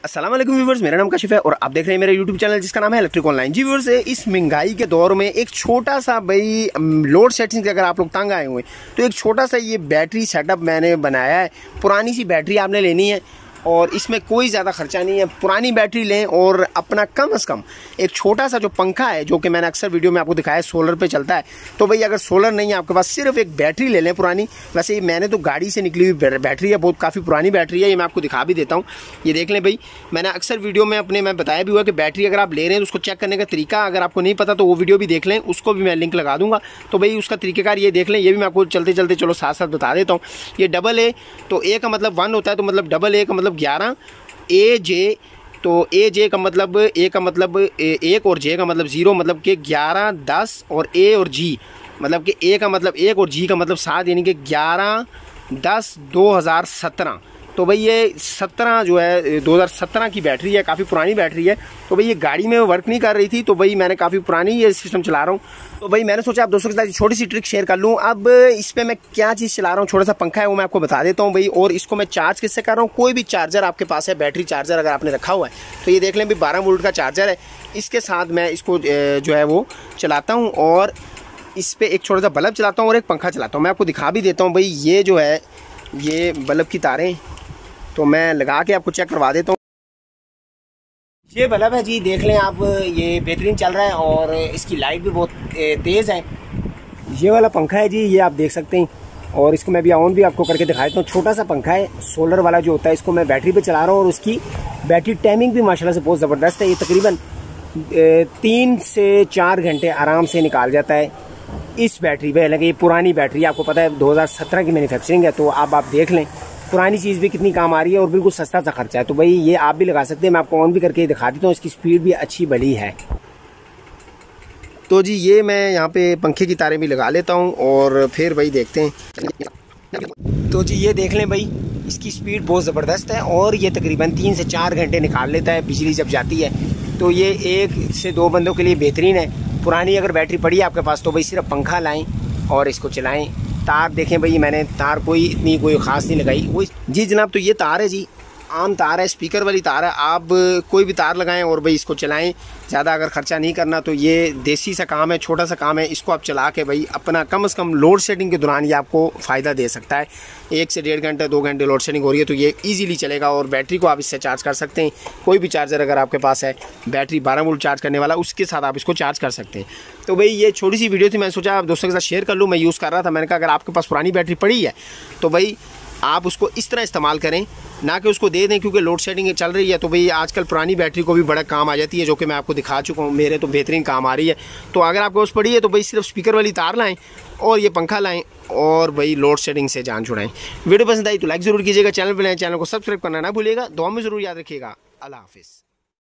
अस्सलाम वालेकुम व्यूअर्स, मेरा नाम काशिफ है और आप देख रहे हैं मेरा यूट्यूब चैनल जिसका नाम है इलेक्ट्रिक ऑनलाइन। जी व्यूअर्स, इस महंगाई के दौर में एक छोटा सा भाई लोड सेटिंग से अगर आप लोग तंग आए हुए तो एक छोटा सा ये बैटरी सेटअप मैंने बनाया है। पुरानी सी बैटरी आपने लेनी है और इसमें कोई ज़्यादा खर्चा नहीं है। पुरानी बैटरी लें और अपना कम से कम एक छोटा सा जो पंखा है, जो कि मैंने अक्सर वीडियो में आपको दिखाया है, सोलर पे चलता है। तो भाई अगर सोलर नहीं है आपके पास, सिर्फ एक बैटरी ले लें पुरानी। वैसे ये मैंने तो गाड़ी से निकली हुई बैटरी है, बहुत काफ़ी पुरानी बैटरी है। ये मैं आपको दिखा भी देता हूँ, ये देख लें भाई। मैंने अक्सर वीडियो में अपने मैं बताया भी हुआ कि बैटरी अगर आप ले रहे हैं तो उसको चेक करने का तरीका अगर आपको नहीं पता तो वो वीडियो भी देख लें, उसको भी मैं लिंक लगा दूंगा। तो भाई उसका तरीकेकार ये देख लें, ये भी मैं आपको चलते चलते चलो साथ साथ बता देता हूँ। ये डबल ए, तो ए का मतलब 1 होता है, तो मतलब डबल ए का मतलब 11, ए जे, तो ए जे का मतलब ए का मतलब 1 और जे का मतलब 0, मतलब कि 11, 10 और ए और जी मतलब कि ए का मतलब 1 और जी का मतलब 7, यानी कि 11, 10, 2017। तो भाई ये 17 जो है 2017 की बैटरी है, काफ़ी पुरानी बैटरी है। तो भाई ये गाड़ी में वर्क नहीं कर रही थी, तो भाई मैंने काफ़ी पुरानी ये सिस्टम चला रहा हूँ। तो भाई मैंने सोचा आप दोस्तों के साथ छोटी सी ट्रिक शेयर कर लूँ। अब इस पर मैं क्या चीज़ चला रहा हूँ, छोटा सा पंखा है वो मैं आपको बता देता हूँ भाई। और इसको मैं चार्ज किससे कर रहा हूँ, कोई भी चार्जर आपके पास है, बैटरी चार्जर अगर आपने रखा हुआ है तो ये देख लें भाई 12 वोल्ट का चार्जर है। इसके साथ मैं इसको जो है वो चलाता हूँ और इस पर एक छोटा सा बल्ब चलाता हूँ और एक पंखा चलाता हूँ। मैं आपको दिखा भी देता हूँ भाई। ये जो है ये बल्ब की तारें तो मैं लगा के आपको चेक करवा देता हूँ। ये बल्ब है जी, देख लें आप, ये बेहतरीन चल रहा है और इसकी लाइट भी बहुत तेज़ है। ये वाला पंखा है जी, ये आप देख सकते हैं और इसको मैं भी ऑन भी आपको करके दिखा देता हूँ। छोटा सा पंखा है, सोलर वाला जो होता है, इसको मैं बैटरी पे चला रहा हूँ और उसकी बैटरी टाइमिंग भी माशाल्लाह से बहुत ज़बरदस्त है। ये तकरीबन 3 से 4 घंटे आराम से निकाल जाता है इस बैटरी पे। हालांकि ये पुरानी बैटरी आपको पता है 2017 की मैन्युफैक्चरिंग है, तो अब आप देख लें पुरानी चीज़ भी कितनी काम आ रही है और बिल्कुल सस्ता सा खर्चा है। तो भाई ये आप भी लगा सकते हैं, मैं आपको ऑन भी करके दिखा देता हूँ। इसकी स्पीड भी अच्छी भली है। तो जी ये मैं यहाँ पे पंखे की तारें भी लगा लेता हूँ और फिर भाई देखते हैं। तो जी ये देख लें भाई, इसकी स्पीड बहुत ज़बरदस्त है और ये तकरीबन 3 से 4 घंटे निकाल लेता है बिजली जब जाती है। तो ये 1 से 2 बंदों के लिए बेहतरीन है। पुरानी अगर बैटरी पड़ी है आपके पास तो भाई सिर्फ पंखा लाएँ और इसको चलाएँ। तार देखें भाई, मैंने तार कोई ख़ास नहीं लगाई। वो जी जनाब, तो ये तार है जी, आम तार है, स्पीकर वाली तार है। आप कोई भी तार लगाएं और भाई इसको चलाएं। ज़्यादा अगर ख़र्चा नहीं करना तो ये देसी सा काम है, छोटा सा काम है। इसको आप चला के भाई अपना कम से कम लोड शेडिंग के दौरान ये आपको फ़ायदा दे सकता है। 1 से 1.5 घंटे 2 घंटे लोड शेडिंग हो रही है तो ये इजीली चलेगा और बैटरी को आप इससे चार्ज कर सकते हैं। कोई भी चार्जर अगर आपके पास है, बैटरी 12 वोल्ट चार्ज करने वाला, उसके साथ आप इसको चार्ज कर सकते हैं। तो भाई ये छोटी सी वीडियो थी, मैं सोचा आप दोस्तों के साथ शेयर कर लूँ। मैं यूज़ कर रहा था, मैंने कहा अगर आपके पास पुरानी बैटरी पड़ी है तो भाई आप उसको इस तरह इस्तेमाल करें, ना कि उसको दे दें, क्योंकि लोड शेडिंग चल रही है। तो भाई आजकल पुरानी बैटरी को भी बड़ा काम आ जाती है, जो कि मैं आपको दिखा चुका हूँ। मेरे तो बेहतरीन काम आ रही है। तो अगर आपको उस पड़ी है तो भाई सिर्फ स्पीकर वाली तार लाएं और ये पंखा लाएं और भाई लोड शेडिंग से जान छुड़ाएं। वीडियो पसंद आई तो लाइक ज़रूर कीजिएगा, चैनल पर नए चैनल को सब्सक्राइब करना ना भूलिएगा। दुआ में ज़रूर याद रखिएगा। अल्लाह हाफिज़।